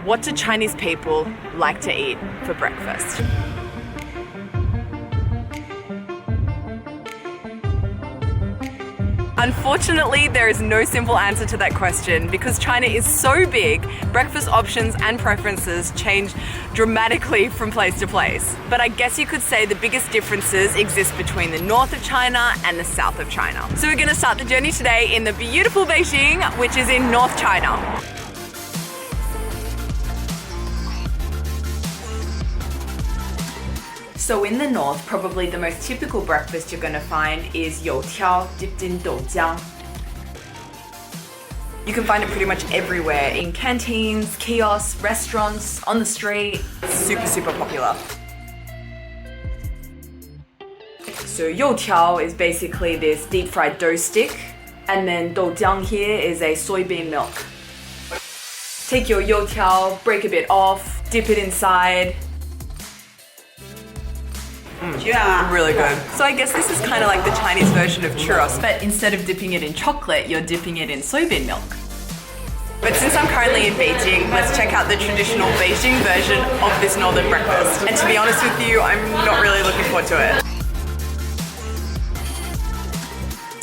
What do Chinese people like to eat for breakfast? Unfortunately, there is no simple answer to that question because China is so big, breakfast options and preferences change dramatically from place to place. But I guess you could say the biggest differences exist between the north of China and the south of China. So we're going to start the journey today in the beautiful Beijing, which is in North China. So in the north, probably the most typical breakfast you're going to find is youtiao dipped in doujiang. You can find it pretty much everywhere, in canteens, kiosks, restaurants, on the street. It's super, super popular. So youtiao is basically this deep fried dough stick, and then doujiang here is a soybean milk. Take your youtiao, break a bit off, dip it inside. Really good. So I guess this is kind of like the Chinese version of churros, but instead of dipping it in chocolate, you're dipping it in soybean milk. But since I'm currently in Beijing, let's check out the traditional Beijing version of this northern breakfast. And to be honest with you, I'm not really looking forward to it.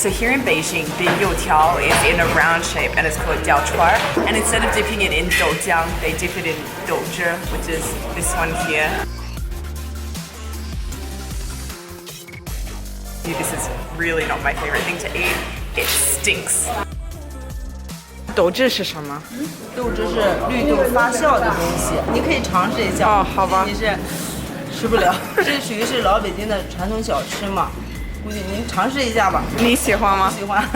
So here in Beijing, the youtiao is in a round shape and it's called jiaochuar. And instead of dipping it in doujiang, they dip it in douzhi, which is this one here. This is really not my favorite thing to eat. It stinks. 豆汁是什么？豆汁是绿豆发酵的东西，你可以尝试一下。哦，好吧。你是吃不了，这属于是老北京的传统小吃嘛，估计您尝试一下吧。你喜欢吗？喜欢。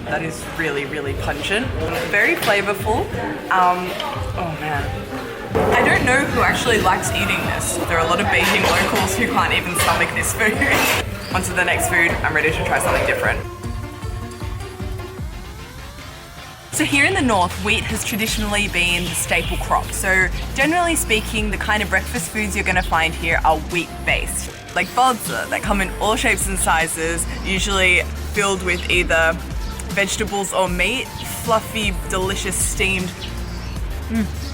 That is really, really pungent, very flavorful. Oh man. I don't know who actually likes eating this. There are a lot of Beijing locals who can't even stomach this food. On to the next food, I'm ready to try something different. So here in the north, wheat has traditionally been the staple crop. So generally speaking, the kind of breakfast foods you're going to find here are wheat-based. Like baozi that come in all shapes and sizes, usually filled with either vegetables or meat, fluffy, delicious, steamed.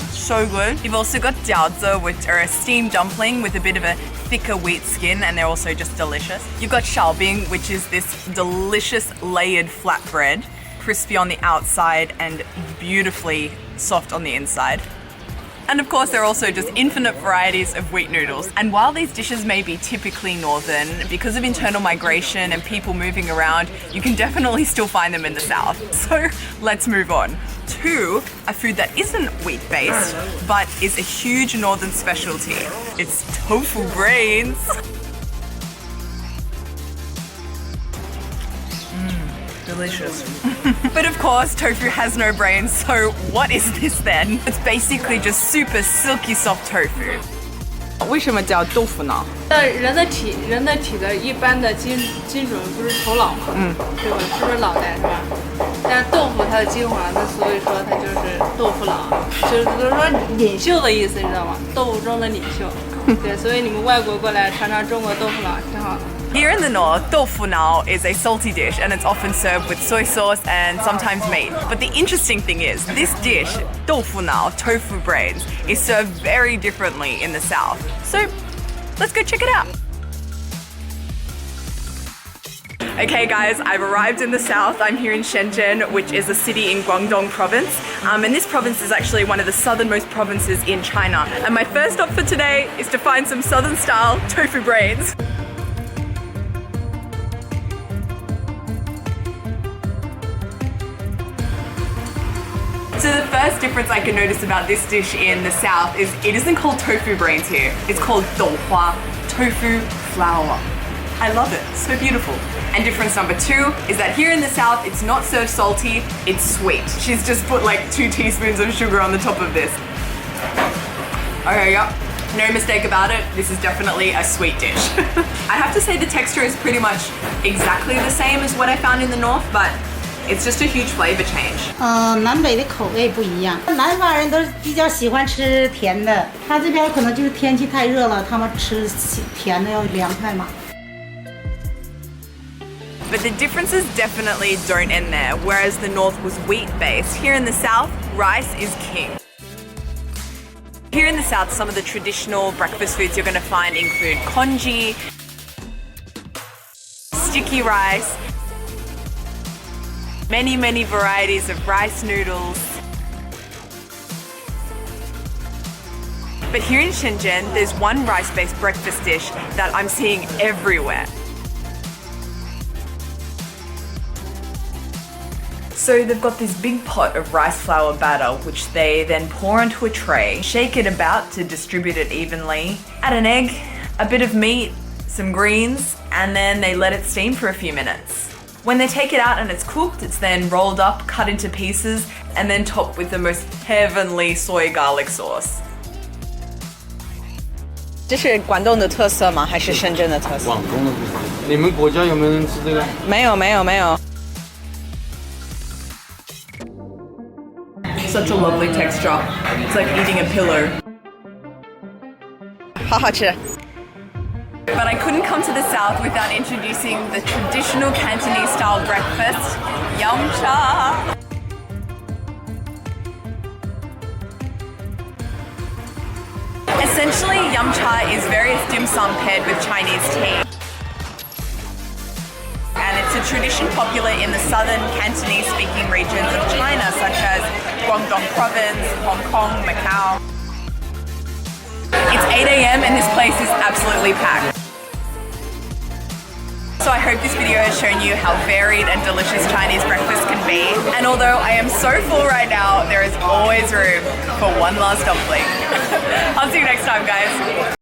So good. You've also got jiaozi, which are a steamed dumpling with a bit of a thicker wheat skin, and they're also just delicious. You've got shaobing, which is this delicious layered flatbread, crispy on the outside and beautifully soft on the inside. And of course, there are also just infinite varieties of wheat noodles. And while these dishes may be typically northern, because of internal migration and people moving around, you can definitely still find them in the south. So let's move on to a food that isn't wheat-based, but is a huge northern specialty. It's tofu brains. Delicious. But of course, tofu has no brains, so what is this then? It's basically just super silky soft tofu. 为什么叫豆腐脑？人的体的一般的精准不是头脑嘛，对吧？是不是脑袋是吧？但是豆腐它的精华，那所以说它就是豆腐脑，就是说领袖的意思，你知道吗？豆腐中的领袖。对，所以你们外国过来尝尝中国豆腐脑，挺好的。Here in the north, tofu nao is a salty dish and it's often served with soy sauce and sometimes meat. But the interesting thing is, this dish, tofu nao, tofu brains, is served very differently in the south. So let's go check it out. Okay guys, I've arrived in the south. I'm here in Shenzhen, which is a city in Guangdong province. And this province is actually one of the southernmost provinces in China. And my first stop for today is to find some southern style tofu brains. So the first difference I can notice about this dish in the south is it isn't called tofu brains here. It's called douhua, tofu flour. I love it, so beautiful. And difference number two is that here in the south, it's not served salty, it's sweet. She's just put like 2 teaspoons of sugar on the top of this. Okay, yep. No mistake about it, this is definitely a sweet dish. I have to say the texture is pretty much exactly the same as what I found in the north, but It's just a huge flavor change. 南北的口味不一样，南方人都比较喜欢吃甜的，他这边可能就是天气太热了，他们吃甜的要凉快嘛。But the differences definitely don't end there. Whereas the north was wheat-based, here in the south, rice is king. Here in the south, some of the traditional breakfast foods you're going to find include congee, sticky rice, many varieties of rice noodles. But here in Shenzhen, there's one rice-based breakfast dish that I'm seeing everywhere. So they've got this big pot of rice flour batter, which they then pour onto a tray, shake it about to distribute it evenly, add an egg, a bit of meat, some greens, and then they let it steam for a few minutes. When they take it out and it's cooked, it's then rolled up, cut into pieces, and then topped with the most heavenly soy garlic sauce. 这是广东的特色吗？还是深圳的特色？广东的不是，你们国家有没有人吃这个？没有。 Such a lovely texture. It's like eating a pillow. 好好吃。 But I couldn't come to the south without introducing the traditional Cantonese style breakfast, yum cha. Essentially, yum cha is various dim sum paired with Chinese tea. And it's a tradition popular in the southern Cantonese-speaking regions of China, such as Guangdong Province, Hong Kong, Macau. It's 8 a.m. and this place is absolutely packed. So I hope this video has shown you how varied and delicious Chinese breakfast can be. And although I am so full right now, there is always room for one last dumpling. I'll see you next time, guys.